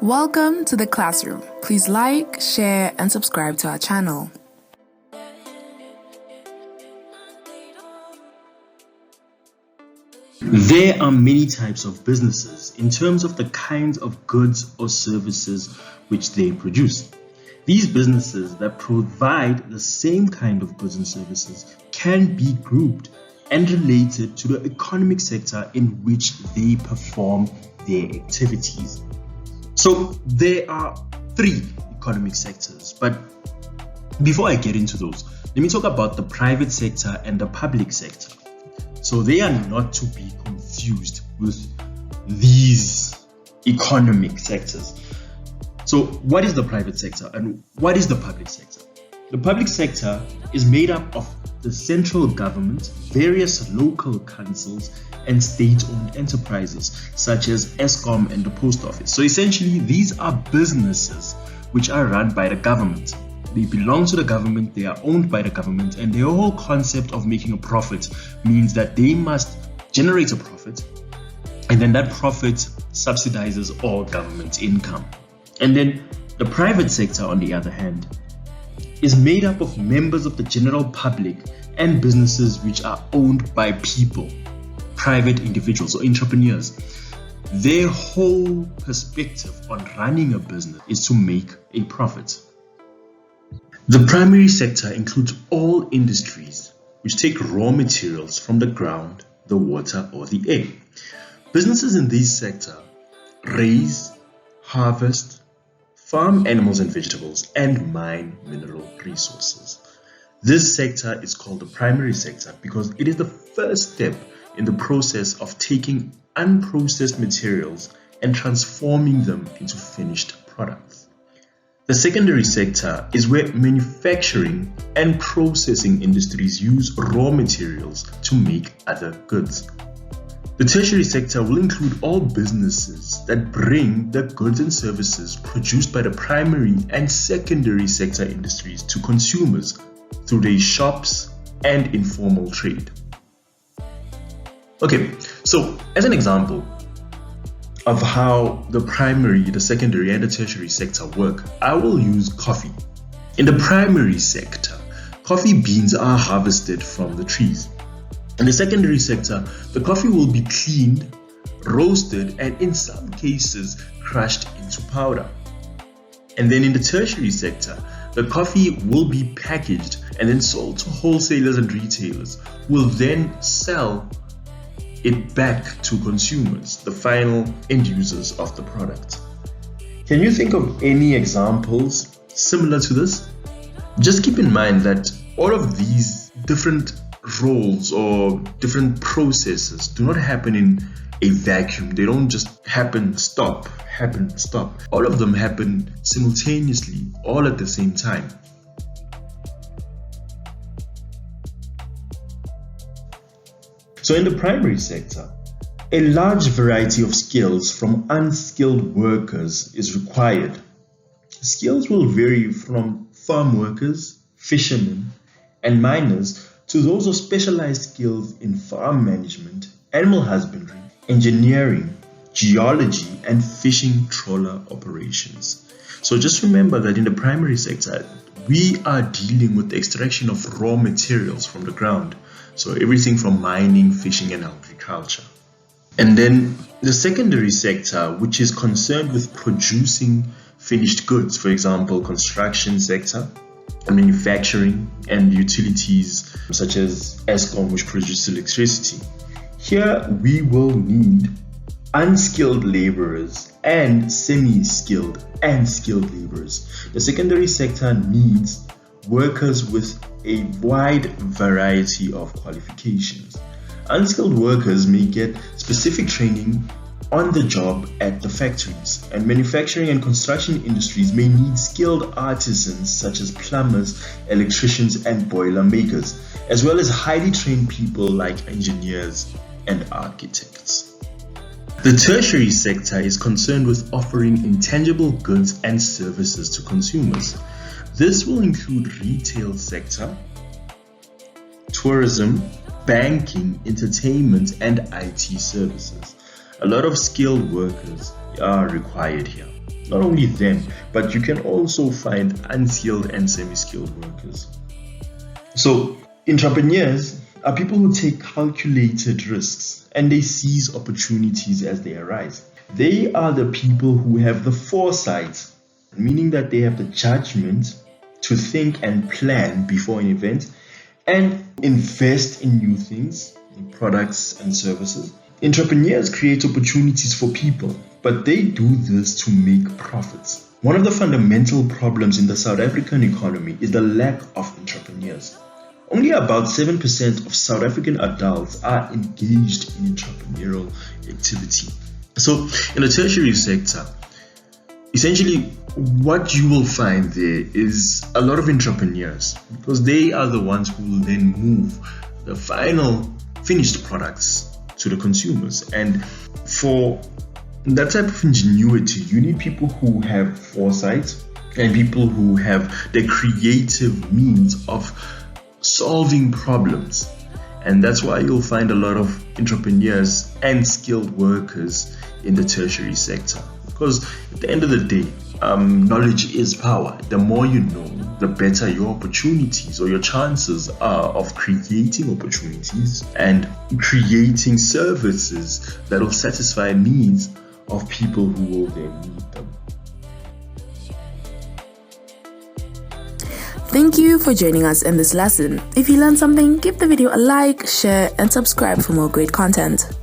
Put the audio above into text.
Welcome to the classroom. Please like, share, and subscribe to our channel. There are many types of businesses in terms of the kinds of goods or services which they produce. These businesses that provide the same kind of goods and services can be grouped and related to the economic sector in which they perform their activities. So there are 3 economic sectors, but before I get into those, let me talk about the private sector and the public sector. So they are not to be confused with these economic sectors. So what is the private sector and what is the public sector? The public sector is made up of the central government, various local councils, and state-owned enterprises such as Eskom and the post office. So essentially, these are businesses which are run by the government. They belong to the government, they are owned by the government, and their whole concept of making a profit means that they must generate a profit, and then that profit subsidizes all government income. And then the private sector, on the other hand, is made up of members of the general public and businesses which are owned by people, private individuals or entrepreneurs. Their whole perspective on running a business is to make a profit. The primary sector includes all industries which take raw materials from the ground, the water, or the air. Businesses in this sector raise, harvest, farm animals and vegetables, and mine mineral resources. This sector is called the primary sector because it is the first step in the process of taking unprocessed materials and transforming them into finished products. The secondary sector is where manufacturing and processing industries use raw materials to make other goods. The tertiary sector will include all businesses that bring the goods and services produced by the primary and secondary sector industries to consumers through their shops and informal trade. Okay, so as an example of how the primary, the secondary, and the tertiary sector work, I will use coffee. In the primary sector, coffee beans are harvested from the trees. In the secondary sector, the coffee will be cleaned, roasted, and in some cases, crushed into powder. And then in the tertiary sector, the coffee will be packaged and then sold to wholesalers and retailers, who will then sell it back to consumers, the final end users of the product. Can you think of any examples similar to this? Just keep in mind that all of these different roles or different processes do not happen in a vacuum. They don't just happen, stop. All of them happen simultaneously, all at the same time. So in the primary sector, a large variety of skills from unskilled workers is required. Skills will vary from farm workers, fishermen, and miners to those of specialized skills in farm management, animal husbandry, engineering, geology, and fishing trawler operations. So just remember that in the primary sector, we are dealing with the extraction of raw materials from the ground. So everything from mining, fishing, and agriculture. And then the secondary sector, which is concerned with producing finished goods, for example, construction sector, and manufacturing and utilities such as Eskom, which produces electricity. Here we will need unskilled laborers and semi-skilled and skilled laborers. The secondary sector needs workers with a wide variety of qualifications. Unskilled workers may get specific training on the job at the factories, and manufacturing and construction industries may need skilled artisans such as plumbers, electricians, and boiler makers, as well as highly trained people like engineers and architects. The tertiary sector is concerned with offering intangible goods and services to consumers. This will include retail sector, tourism, banking, entertainment, and IT services. A lot of skilled workers are required here. Not only them, but you can also find unskilled and semi-skilled workers. So, entrepreneurs are people who take calculated risks and they seize opportunities as they arise. They are the people who have the foresight, meaning that they have the judgment to think and plan before an event and invest in new things, in products and services. Entrepreneurs create opportunities for people, but they do this to make profits. One of the fundamental problems in the South African economy is the lack of entrepreneurs. Only about 7% of South African adults are engaged in entrepreneurial activity. So, in the tertiary sector, essentially what you will find there is a lot of entrepreneurs, because they are the ones who will then move the final finished products to the consumers. And for that type of ingenuity, you need people who have foresight and people who have the creative means of solving problems. And that's why you'll find a lot of entrepreneurs and skilled workers in the tertiary sector. Because at the end of the day, knowledge is power. The more you know, the better your opportunities or your chances are of creating opportunities and creating services that will satisfy needs of people who will then need them. Thank you for joining us in this lesson. If you learned something, give the video a like, share, and subscribe for more great content.